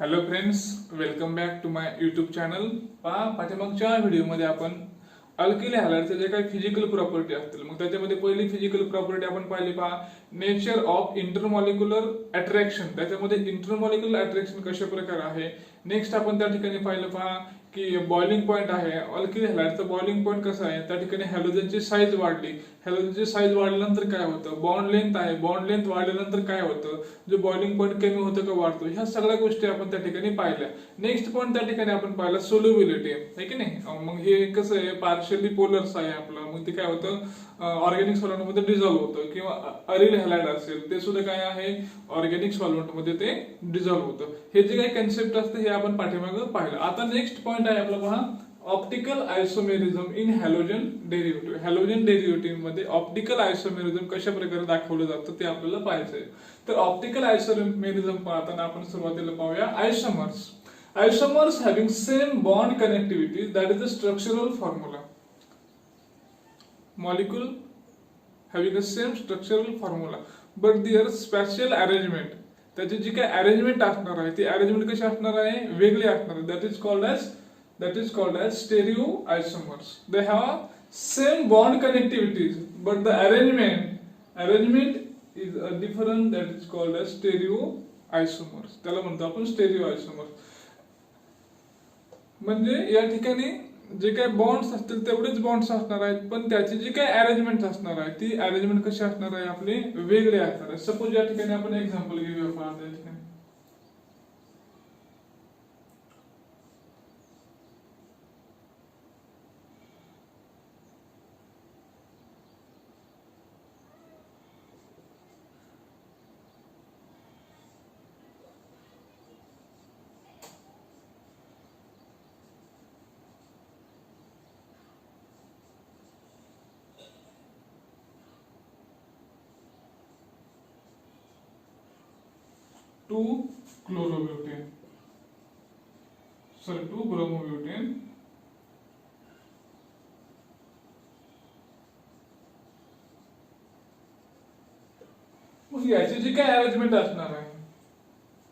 Hello friends, welcome back to my YouTube channel. पहा, पाठीमागच्या व्हिडिओमध्ये आपण अल्किल हॅलाइडचे जे काही फिजिकल प्रॉपर्टी असतील, मग त्याच्यामध्ये पहिली फिजिकल प्रॉपर्टी आपण पाहिली. पहा, नेचर ऑफ इंटरमॉलिक्युलर अट्रॅक्शन. त्याच्यामध्ये इंटरमॉलिक्युलर अट्रॅक्शन कशा प्रकारे आहे. नेक्स्ट आपण त्या ठिकाणी पाहिलं. पहा की बॉइलिंग पॉईंट आहे अल्किल हॅलाइडचा. बॉइलिंग पॉईंट कसं आहे, त्या ठिकाणी हॅलोजनची साईज वाढली. हॅलोजनची साईज वाढल्यानंतर काय होतं, बॉन्ड लेंथ आहे. बॉन्ड लेंथ वाढल्यानंतर काय होतं, जो बॉइलिंग पॉईंट कमी होतं का वाढतो, ह्या सगळ्या गोष्टी आपण त्या ठिकाणी पाहिल्या. नेक्स्ट पॉईंट त्या ठिकाणी आपण पाहिला सोल्युबिलिटी आहे की नाही. मग हे कसं आहे, पार्शियली पोलर्स आहे आपलं. मग ते काय होतं, ऑर्गॅनिक सॉल्व्हेंट मध्ये डिझॉल्व्ह होतं. किंवा अरिल हॅलाइड असेल ते सुद्धा काय आहे, ऑर्गॅनिक सॉल्व्हेंट मध्ये ते डिझॉल्व्ह होतं. हे जे काही कन्सेप्ट असतं हे आपण पाठीमागं पाहिलं. आता नेक्स्ट पॉईंट आहे आपला. पहा, optical isomerism in halogen derivative. Halogen derivative मध्ये ऑप्टिकल आयसोमेरिझम कशा प्रकारे दाखवलं जातं ते आपल्याला पाहायचंय. तर ऑप्टिकल आयसोमेरिझम पाहताना आपण सुरुवातीला पाहूया आयसोमर्स. Isomers having same bond connectivity, that is the structural formula. Molecule having the same structural formula, but their spatial arrangement, त्याची जी काही अरेंजमेंट असणार आहे ती अरेंजमेंट कशी असणार आहे, वेगळी असणार आहे. that is called as stereo isomers. They have same bond connectivities, but the arrangement is different. That is called as stereo isomers. त्याला म्हणतो आपण स्टेरिओ आयसोमर्स. म्हणजे या ठिकाणी जे काही बॉन्ड्स असतील तेवढेच बॉन्ड्स असणार आहेत, पण त्याची जी काही अरेंजमेंट असणार आहे ती अरेंजमेंट कशी असणार आहे, आपली वेगळी असणार आहे. सपोज या ठिकाणी आपण एक्झाम्पल घेऊया. पहा, या ठिकाणी टू क्लोरोब्युटेन, सॉरी टू ब्रोमोब्युटेन, मग याची जी काही अरेंजमेंट असणार आहे,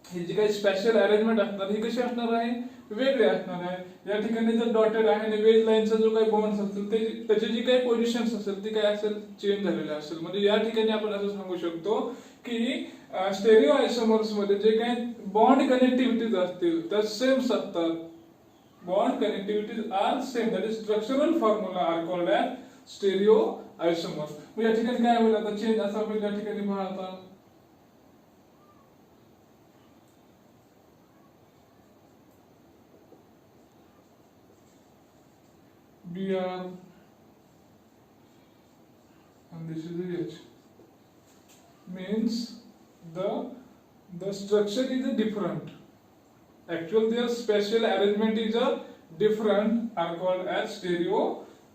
ही जी काही स्पेशल अरेंजमेंट असणार ही कशी असणार आहे, वेगळी असणार आहे. या ठिकाणी जर डॉटेड आहे आणि वेज लाईनचा जो काही बॉन्ड्स असतील ते त्याची जी काही पोझिशन्स असेल ती काय असेल, चेंज झालेली असेल. म्हणजे या ठिकाणी आपण असं सांगू शकतो की स्टेरिओ आयसोमर्स मध्ये जे काही बॉन्ड कनेक्टिव्हिटीज असतील त्या सेम असतात. Bond connectivities are same. That is structural formula are called as stereoisomers. मग या ठिकाणी काय होईल, आता चेंज असा होईल. या ठिकाणी पहा, आता Br and this is the H, means the structure is different. Actual their spatial arrangement is different, are called as stereo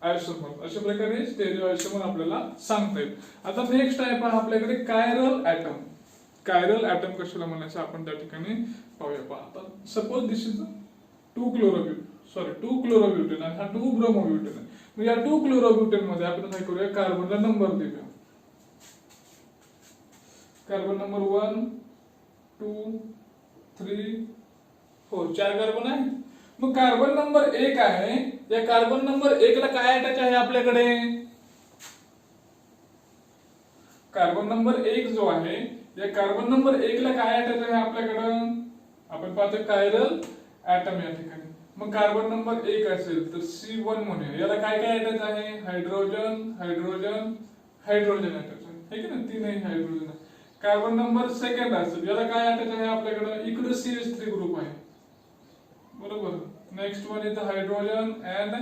आयसोमर. अशा प्रकारे स्टेरिओ आयसोमर आपल्याला सांगता येईल. आता नेक्स्ट आहे पहा आपल्याकडे कायरल ऍटम. कायरल ऍटम कशाला म्हणायचं आपण त्या ठिकाणी पाहूया. पहा, आता सपोज दिस इज टू क्लोरोब्युटेन आणि हा टू ब्रोमोब्युटेन आहे. मग या टू क्लोरोब्युटेन मध्ये आपण काय करूया, कार्बनला नंबर देऊया. कार्बन नंबर 1 2 3 4, 4 कार्बन आहे. मग कार्बन नंबर 1 आहे, या कार्बन नंबर 1 ला काय अटॅच आहे आपल्याकडे, कार्बन नंबर 1 जो आहे या कार्बन नंबर 1 ला काय अटॅच आहे आपल्याकडं, आपण पाहतो कायरल ऍटम या ठिकाणी. मग कार्बन नंबर 1 असेल तर C1 म्हणूया. याला काय काय अटॅच आहे, हायड्रोजन हायड्रोजन हायड्रोजन अटॅच आहे की नाही, 3 हायड्रोजन. कार्बन नंबर 2 असेल, याला काय अटॅच आहे आपल्याकडे, इकडे CH3 ग्रुप आहे बरोबर. Next one is hydrogen and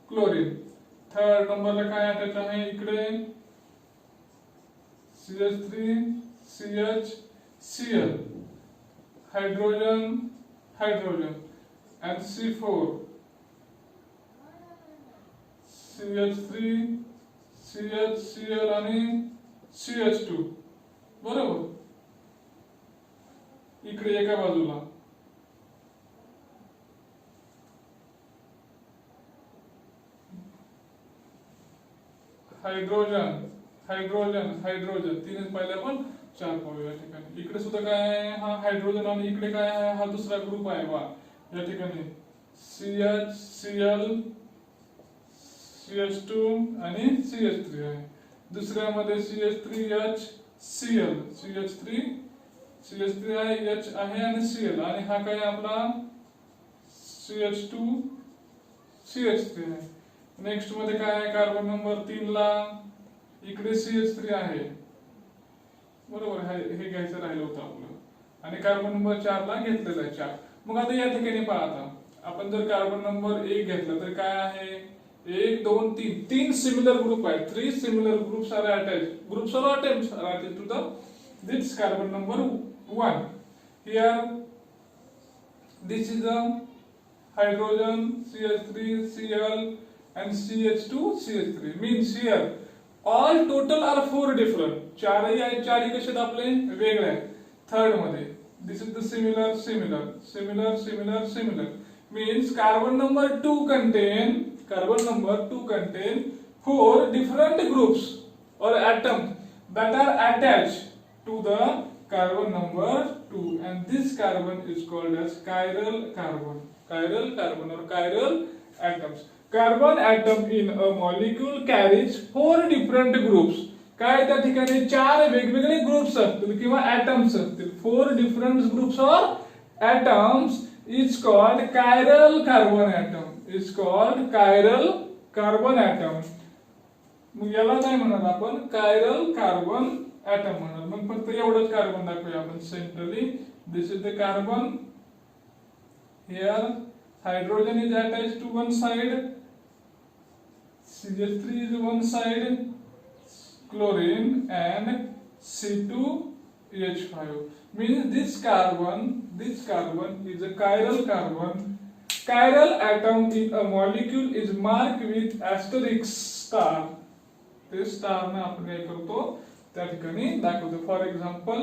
chlorine. Third नंबरला काय अटॅच आहे, इकडे CH3 CH Cl, hydrogen hydrogen and C4 CH3 CHCl आणि CH2 बरोबर. इकडे एका बाजूला हायड्रोजन हायड्रोजन हायड्रोजन, तीनच पाहिले आपण. 4 पाहू या ठिकाणी. इकडे सुद्धा काय आहे, हा हायड्रोजन आणि इकडे काय आहे, हा दुसरा ग्रुप आहे बा या ठिकाणी CH Cl CH2 आणि CH3 आहे. दुसऱ्यामध्ये CH3H Cl CH3 आहे, H आहे आणि Cl, आणि हा काय आपला CH2 CH3 आहे. नेक्स्ट मध्ये काय आहे, कार्बन नंबर 3 ला इकडे CH3 आहे, बरोबर. हे घ्यायचं राहिलं होतं आपलं, आणि कार्बन नंबर 4 ला घेतलेला आहे 4. मग आता या ठिकाणी पहा, आता आपण जर कार्बन नंबर 1 घेतला तर काय आहे, 1 2 3 तीन सिमिलर ग्रुप आहेत. 3 similar groups are attached, groups are attached to the this carbon number 1. Here this is a hydrogen CH3 Cl and CH2 CH3, means here all total are 4 different. चारही आहेत, चारही कसे आपले वेगळे आहेत. थर्ड मध्ये this is the similar means carbon number 2 contain 4 different groups or atoms that are attached to the carbon number 2, and this carbon is called as chiral carbon or chiral atoms. Carbon atom in a molecule carries 4 different groups. काय त्या ठिकाणी 4 वेगवेगळे groups असतील किंवा atoms असतील. 4 different groups or atoms is called chiral carbon atom. मग याला काय म्हणणार आपण, chiral carbon atom म्हणणार. मग फक्त एवढंच कार्बन दाखवूया आपण centrally. This is the carbon. Here hydrogen is attached to one side, CH3 is one side, chlorine and C2H5. Means this carbon is a chiral carbon. Chiral atom in a molecule is marked with asterisk star. ते star ने आपण काय करतो त्या ठिकाणी दाखवतो. For example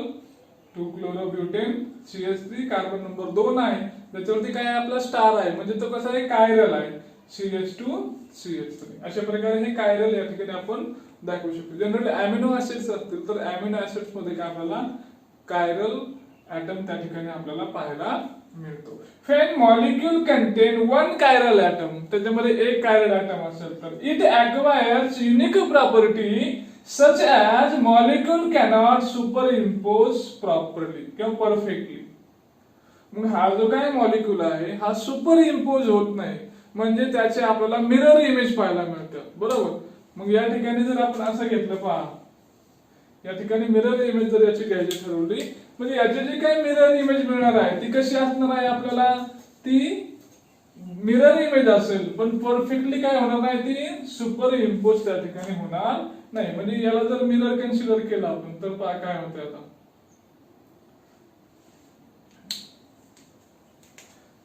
2 क्लोरोब्युटेन CH3 carbon number 2 आहे, त्याच्यावरती काय आपला स्टार आहे, म्हणजे तो कसा आहे, कायरल आहे. CH2 CH3 अशा प्रकारे हे कायरल या ठिकाणी आपण दाखवू शकतो. जनरली अमिनो ऍसिड्स असतील तर अमिनो ऍसिड्स मध्ये काय आपल्याला कायरल ऍटम त्या ठिकाणी आपल्याला पाहायला मिळतो. When molecule contain one chiral atom, त्याच्यामध्ये एक कायरल ऍटम असेल तर it acquires unique property such as molecule cannot superimpose properly किंवा perfectly. मग हा जो काय मॉलिक्यूल आहे हा सुपर इम्पोज होत नाही, म्हणजे त्याचे आपल्याला मिरर इमेज पाहायला मिळतं, बरोबर. मग या ठिकाणी जर आपण असं घेतलं, पहा या ठिकाणी मिरर इमेज जर याची घ्यायची ठरवली, म्हणजे याची जी काही मिरर इमेज मिळणार आहे ती कशी असणार आहे आपल्याला, ती मिरर इमेज असेल, पण परफेक्टली काय होणार नाही, ती सुपर इम्पोज त्या ठिकाणी होणार नाही. म्हणजे याला जर मिरर कन्सिडर केला आपण तर पहा काय होतंय. आता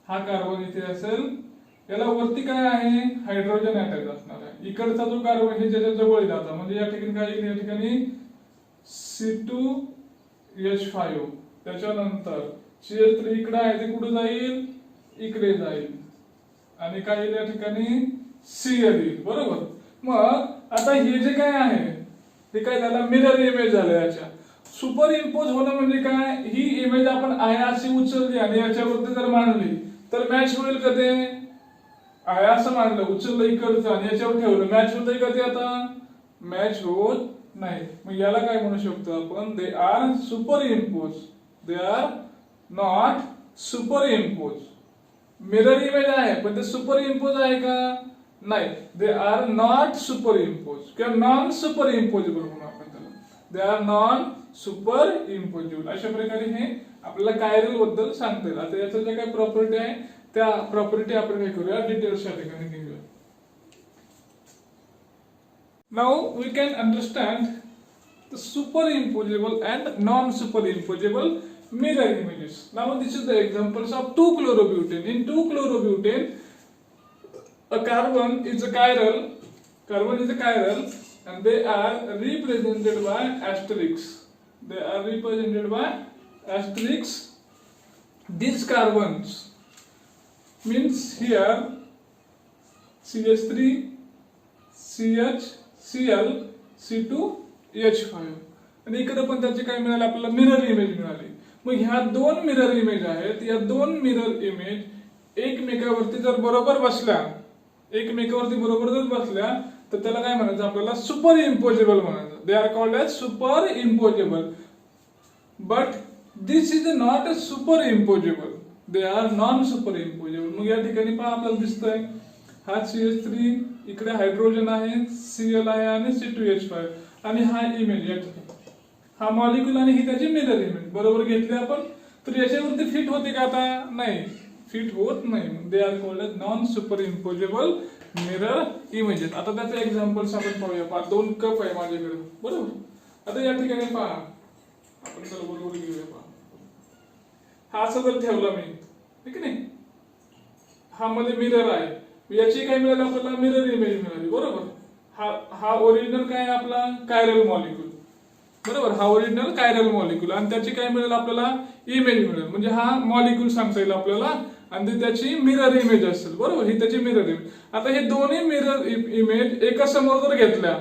हा कार्बन इथे असेल, याला वरती काय आहे, हायड्रोजन अटॅच असणार आहे. इकडचा जो कार्बन हे ज्याच्या जवळ जाता, म्हणजे या ठिकाणी काय येईल, या ठिकाणी C2H5, त्याच्यानंतर CH3 इकडे आहे, ते कुठे जाईल, इकडे जाईल, आणि काय येईल या ठिकाणी Cl येईल, बरोबर. मग आता हे जे काय आहे ते काय झालं, मिरर इमेज झालं. याच्या सुपर इम्पोज होणं म्हणजे काय, ही इमेज आपण आहे अशी उचलली आणि याच्यावरती जर मांडली तर मॅच होईल का, ते आहे असं मांडलं, उचललं इकडचं आणि याच्यावर ठेवलं, मॅच होतंय का ते, आता मॅच होत नाही. मग याला काय म्हणू शकतो आपण, they are super impose, they are not super impose. Mirror image आहे पण ते सुपर इम्पोज आहे का, नाही. They R not super impose किंवा नॉन सुपर इम्पोजेबल म्हणून आपण त्याला, दे आर नॉन सुपर इम्पोजेबल. अशा प्रकारे हे आपल्याला कायरल बद्दल सांगता येईल. आता याच्या ज्या काही प्रॉपर्टी आहे त्या प्रॉपर्टी आपण काय करूया, डिटेल्स या ठिकाणी घेऊया. Now we can understand the superimposable and non-superimposable mirror images. Now this is the examples of 2-chlorobutane. In 2-chlorobutane, a carbon is a chiral, and they are represented by asterisks. These carbons means here CH3, CH, Cl, C2H5. आणि इकडे पण त्याची काय मिळाली आपल्याला mirror image मिळाली. मग ह्या दोन मिरर इमेज आहेत, या दोन मिरर इमेज एकमेकावरती जर बरोबर बसल्या, एकमेकावरती बरोबर जर बसल्या तर त्याला काय म्हणायचं आपल्याला सुपर इम्पोजेबल म्हणायचं. They are called as superimposable. But this is not a superimposable, they are non superimposable. मग या ठिकाणी पहा आपल्याला दिसतंय हा CH3, इकडे हायड्रोजन आहे, Cl आहे आणि C2H5 आणि हा इमेज हा मॉलिक्यूल आणि ही त्याची मिरर इमेज बरोबर घेतली आपण. तर याच्यावरती फिट होते का आता? नाही, फिट होत नाही. They are called as non superimposable mirror images. आता त्याचे एक्झाम्पल्स आपण पाहूया. पहा, 2 कप आहे माझ्याकडे, बरोबर. आता या ठिकाणी पहा आपण चला बरोबर घेऊया. पहा, हा असं जर ठेवला मी, ठीक आहे, हा मध्ये मिरर आहे, याची काय मिळाली आपल्याला मिरर इमेज मिळाली, बरोबर. हा ओरिजिनल काय आहे आपला कायरल मॉलिक्यूल, बरोबर. हा ओरिजिनल कायरल मॉलिक्यूल आणि त्याची काय मिळेल आपल्याला इमेज मिळेल. म्हणजे हा मॉलिक्यूल सांगता येईल आपल्याला आणि ती त्याची मिरर इमेज असेल, बरोबर. ही त्याची मिरर इमेज. आता हे दोन्ही मिरर इमेज एका समोर जर घेतल्या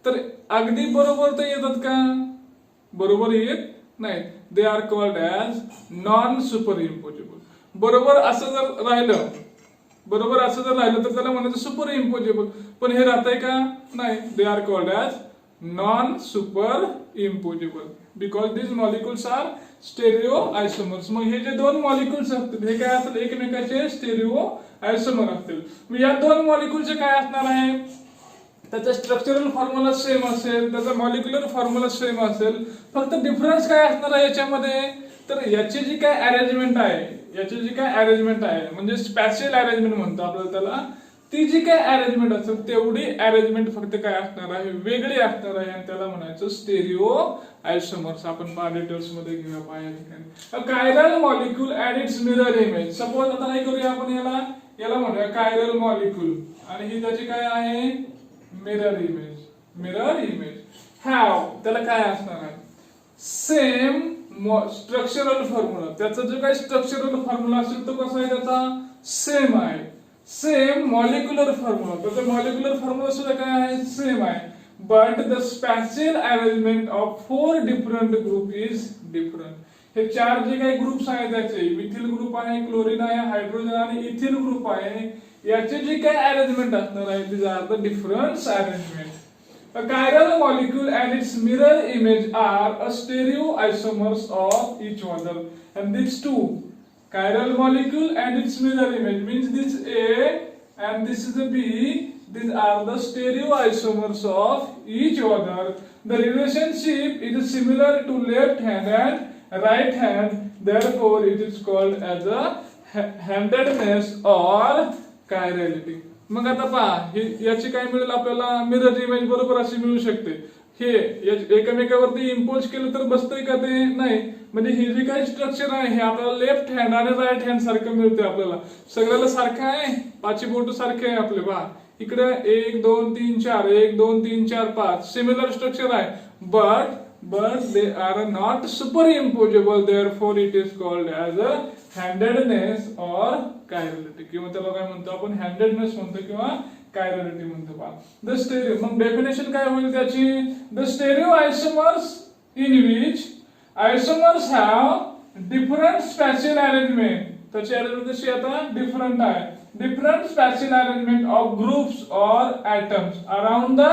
तर अगदी बरोबर तर येतात का? बरोबर येत नाही. They are called as non super imposable. बरोबर असं जर राहिलं, बरोबर असं जर राहिलं तर त्याला म्हणायचं सुपर इम्पोजेबल. पण हे राहतंय का? नाही. They are called as non superimposable because this molecules are stereoisomers. मग हे जे दोन मॉलिक्युल्स असतील हे काय असतील? एकमेकाचे स्टेरिओ आयसोमर असतील. मग या दोन मॉलिक्युलचे काय असणार आहे? त्याचा स्ट्रक्चरल फॉर्म्युला सेम असेल, त्याचा मॉलिक्युलर फॉर्म्युला सेम असेल. फक्त डिफरन्स काय असणार आहे याच्यामध्ये? तर याची जी काय अरेंजमेंट आहे, याची जी काय अरेंजमेंट आहे म्हणजे स्पॅशियल अरेंजमेंट म्हणतो आपल्याला त्याला, ती जी काय अरेंजमेंट असेल तेवढी अरेंजमेंट फक्त काय असणार आहे? वेगळी असणार आहे आणि त्याला म्हणायचं स्टेरिओ आयसोमर्स. आपण पहा डिटेल्स मध्ये घेऊया. पहा या ठिकाणी chiral molecule and its mirror image. Suppose आता काय करूया आपण, याला म्हणूया कायरल मॉलिक्यूल आणि ही त्याची काय आहे? Mirror image. Mirror image have, त्याला काय असणार आहे? Same structural formula. त्याचा जो काही स्ट्रक्चरल फॉर्म्युला असेल तो कसा आहे? त्याचा सेम आहे. सेम मॉलिक्युलर फॉर्म्युला, त्याचा मॉलिक्युलर फॉर्म्युला सुद्धा काय आहे? सेम आहे. But the spatial arrangement of 4 different group is different. हे 4 जे काही ग्रुप्स आहेत त्याचे मिथिल ग्रुप आहे, क्लोरीन आहे, हायड्रोजन आणि इथिल ग्रुप आहे, याचे जे काय अरेंजमेंट असणार आहे these are the different arrangement. A chiral molecule and its mirror image are a stereoisomers of each other, and these two chiral molecule and its mirror image means this A and this is the B. These are the stereoisomers of each other. The relationship is similar to left hand and right hand. Therefore, it is called as a handedness or chirality. मग आता पहा याची काय मिळेल आपल्याला? Mirror image बरोबर अशी मिळू शकते. हे एकमेकावरती इम्पोज केलं तर बसतंय का? ते नाही. म्हणजे हे जे काही स्ट्रक्चर आहे हे आपल्याला लेफ्ट हँड आणि राईट हँड सारखं मिळते. आपल्याला सगळ्याला सारखं आहे, 5 बोट सारखे आहे आपले. पहा इकडे 1 2 3 4 1 2 3 4 5 सिमिलर स्ट्रक्चर आहे. But they are not superimposable, therefore it is called as a handedness or chirality. किंवा त्याला काय म्हणतो आपण? हँडेडनेस म्हणतो किंवा कायरॅलिटी म्हणतो. पहा द स्टेरिओ. मग डेफिनेशन काय होईल त्याची? The stereo isomers in which isomers have different spatial arrangement. त्याची अरेंजमेंट कशी आता? डिफरंट आहे. Different spatial arrangement of groups और atoms around the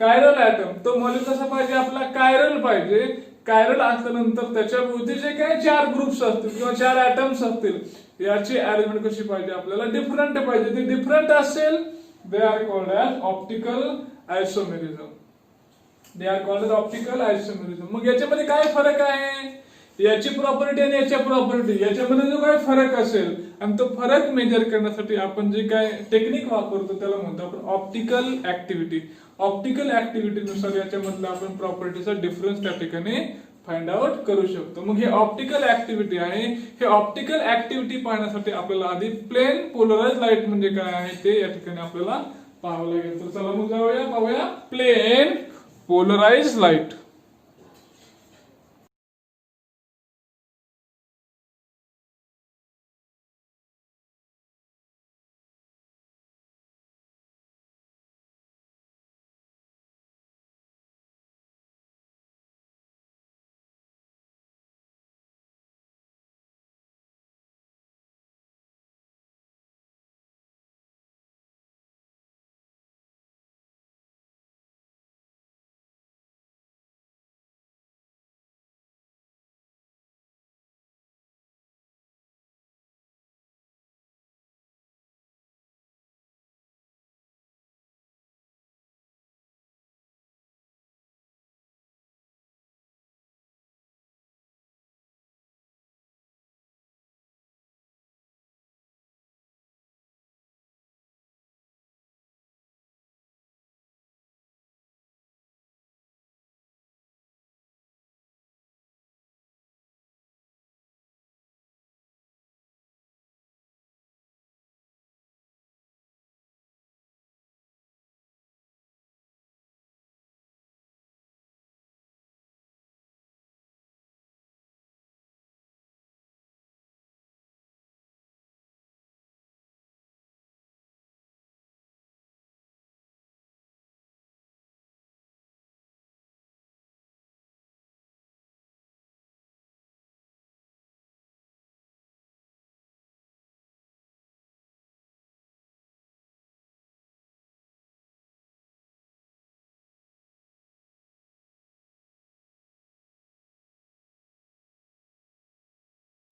chiral atom. तो मॉलिक्यूल कसा पाहिजे आपला? कायरल पाहिजे. कायरल असल्यानंतर त्याच्या भोवती जे काही 4 ग्रुप्स असतील किंवा 4 ॲटम्स असतील याची अरेंजमेंट कशी पाहिजे आपल्याला? डिफरंट पाहिजे. ते डिफरंट असेल दे are called as optical isomerism. They are called as optical isomerism. मग याच्यामध्ये काय फरक आहे? याची प्रॉपर्टी आणि याच्या प्रॉपर्टी याच्यामध्ये जो काय फरक असेल आणि तो फरक मेजर करण्यासाठी आपण जे काय टेक्निक वापरतो त्याला म्हणतो आपण ऑप्टिकल ऍक्टिव्हिटी. ऑप्टिकल ऍक्टिव्हिटी नुसार याच्यामधल्या आपण प्रॉपर्टीचा डिफरन्स त्या ठिकाणी फाइंड आउट करू शकतो. मग हे ऑप्टिकल ऍक्टिव्हिटी आहे. हे ऑप्टिकल ऍक्टिव्हिटी पाहण्यासाठी आपल्याला आधी प्लेन पोलराइज लाईट म्हणजे काय आहे ते या ठिकाणी आपल्याला पाहावं लागेल. तर चला मग जाऊया पाहूया plane polarise light.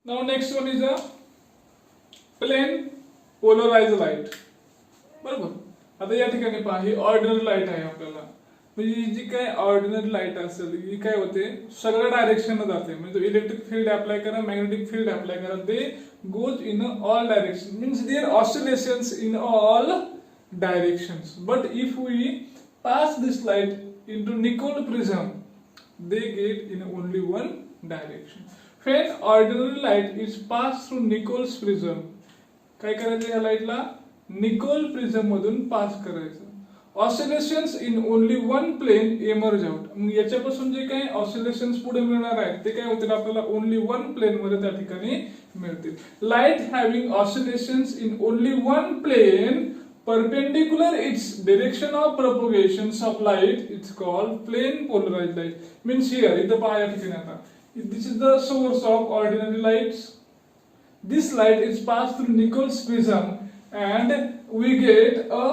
Now next one is a plain polarized light. बरोबर. आता या ठिकाणी पहा ही ऑर्डिनरी लाईट आहे आपल्याला. म्हणजे ही जी काय ऑर्डिनरी लाईट असेल ही काय होते सगळ्या डायरेक्शनला जाते. म्हणजे इलेक्ट्रिक फील्ड अप्लाय करा, मॅग्नेटिक फील्ड अप्लाय करा, they goes in all direction. Means their oscillations in all directions. But if we pass this light into nickel prism, they get in only one direction. When ordinary light is passed through Nichols prism, काय करायचं या लाईटला Nicol prism मधून pass करायचं. Oscillations in only one plane emerge out. मग याच्यापासून जे काही ऑसिलेशन्स पुढे मिळणार आहेत ते काय होतील आपल्याला ओनली वन प्लेन मध्ये त्या ठिकाणी मिळतील. Light having oscillations in only one plane perpendicular its direction of propagations of light, it's called plain polarized light. Means here इथं पहा या ठिकाणी आता this is the source of ordinary lights. This light is passed through Nichols prism and we get a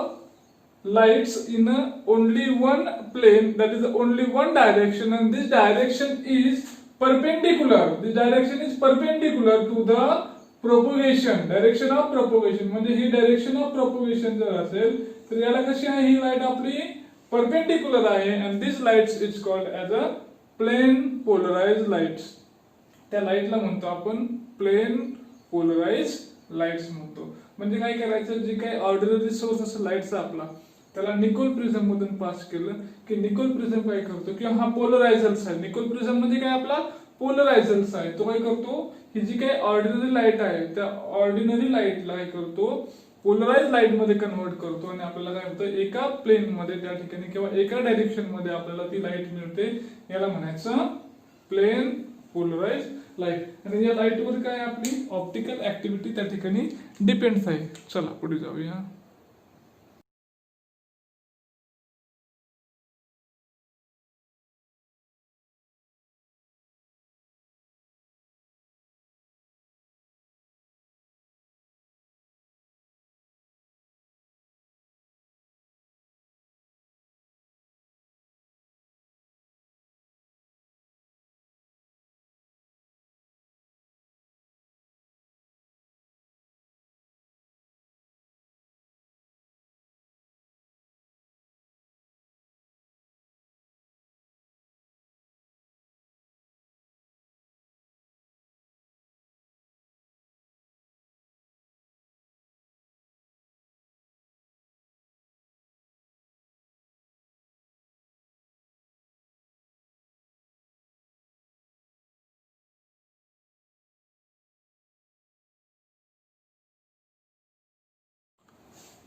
lights in only one plane, that is only one direction, and this direction is perpendicular. This direction is perpendicular to the propagation. Direction of propagation म्हणजे ही direction of propagation जर असेल तर याला कशी आहे ही light आपली perpendicular आहे. And this lights is called as a plane polarised lights. त्या लाईटला म्हणतो आपण प्लेन पोलराइज्ड लाईट्स म्हणतो. म्हणजे काय करायचं जे काही ऑर्डिनरी सोर्स असेल लाईटचा आपला त्याला निकोल प्रिझम मधून पास केलं की निकोल प्रिझम काय करतो किंवा हा पोलरायझर्स आहे. निकोल प्रिझम म्हणजे काय आपला पोलरायझर्स आहे. तो काय करतो ही जी काही ऑर्डिनरी लाईट आहे त्या ऑर्डिनरी लाईटला काय करतो पोलराइज लाईट मध्ये कन्वर्ट करतो आणि आपल्याला काय होतं एका प्लेन मध्ये त्या ठिकाणी किंवा एका डायरेक्शन मध्ये आपल्याला ती लाईट मिळते. याला म्हणायचं प्लेन पोलराइज लाईट. आणि या लाईट वर काय आपली ऑप्टिकल ऍक्टिव्हिटी त्या ठिकाणी डिपेंड आहे. चला पुढे जाऊया.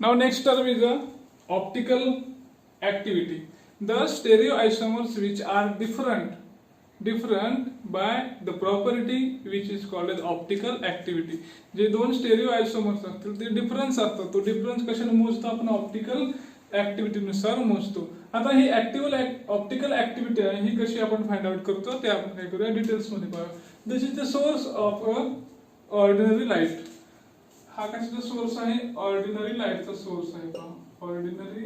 Now next term is the optical activity. The stereoisomers which are different by the property which is called as optical activity. जे दोन स्टेरिओआयसोमर्स असतील ते डिफरन्स असतात. तो डिफरन्स कशाने मोजतो आपण ऑप्टिकल ऍक्टिव्हिटी नुसार मोजतो. आता ही ऑप्टिकल ऍक्टिव्हिटी आहे ही कशी आपण फाइंड आउट करतो ते आपण काय करूया डिटेल्स मध्ये पाहूया. This is the source of a ordinary light. हा कशाचा सोर्स आहे ऑर्डिनरी लाईटचा सोर्स आहे. ऑर्डिनरी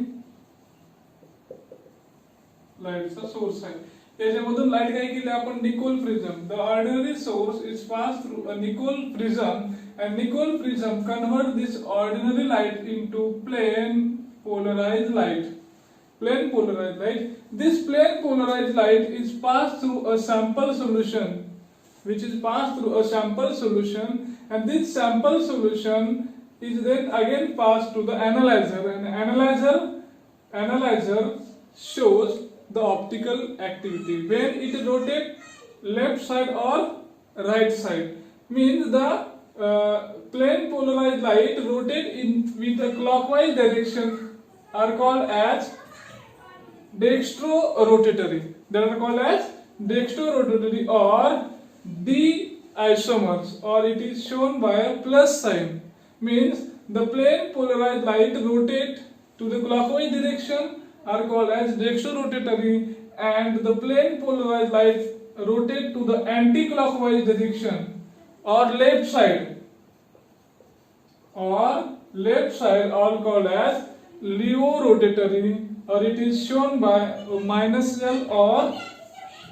लाईटचा सोर्स आहे. याच्यामधून लाईट काय केली आपण Nicol prism. The ordinary source is pass through a Nicol prism and Nicol prism convert this ordinary light into plane polarized light. Plane polarized light. This plane polarized light is passed through a sample solution, which is passed through a sample solution, and this sample solution is then again passed to the analyzer, and analyzer shows the optical activity when it rotates left side or right side. Means the plane polarized light rotate in with a clockwise direction are called as dextrorotatory. They are called as dextrorotatory or D isomers, or it is shown by a plus sign. Means the plane polarized light rotate to the clockwise direction are called as dextrorotatory, and the plane polarized light rotate to the anti-clockwise direction or left side are called as levorotatory, or it is shown by minus L or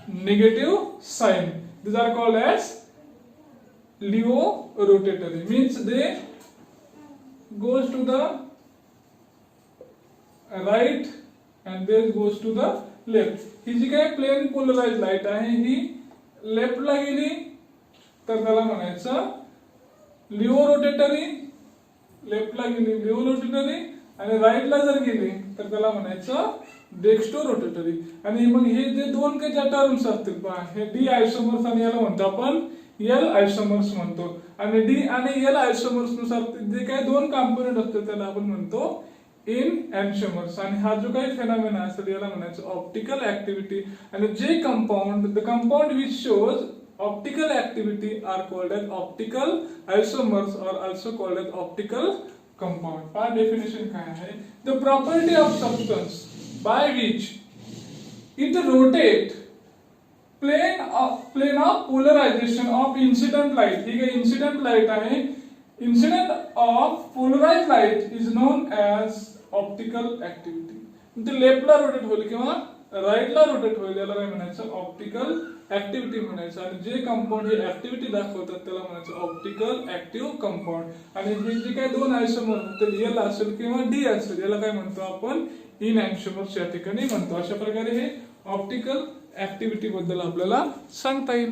negative sign. These are called as laevo rotatory means they goes to the right and they goes to the left. ही जी काही plane polarise light आहे ही लेफ्टला गेली तर त्याला म्हणायचं Leo rotatory, लेफ्टला गेली Leo rotatory आणि राईटला जर गेली तर त्याला म्हणायचं डेक्स्ट्रो रोटेटरी. आणि मग हे जे दोन काही ज्या टर्म्स असतील पहा, हे डी आयसोमर्स आणि याला म्हणतो आपण एल आयसोमर्स म्हणतो. आणि डी आणि एल आयसोमर्स नुसार जे काही दोन कंपोनेंट असतात त्याला आपण म्हणतो इन एन्शोमर्स. आणि हा जो काही फेनॉमेना असेल याला म्हणायचं ऑप्टिकल ऍक्टिव्हिटी. आणि जे compound the compound which shows optical activity are called as optical isomers और also called as optical compound. पहा डेफिनेशन काय आहे. The property of substance by which it rotate plane of polarization of incident light. ठीक है, incident light आहे. Incident of polarized light is known as optical activity. ते लेफ्टला rotate होईल किंवा राईटला rotate होईल याला काय म्हणायचं ऑप्टिकल ऍक्टिव्हिटी म्हणायचं. आणि जे कंपाऊंड हे ऍक्टिव्हिटी दाखवतात त्याला म्हणायचं ऑप्टिकल ऍक्टिव्ह कंपाऊंड. आणि हे जे काही दोन आयसोमर असतील एल असेल किंवा डी असेल याला काय म्हणतो आपण इन एन्शोमर्स या ठिकाणी म्हणतो. अशा प्रकारे हे ऑप्टिकल ऍक्टिव्हिटी बद्दल आपल्याला सांगता येईल.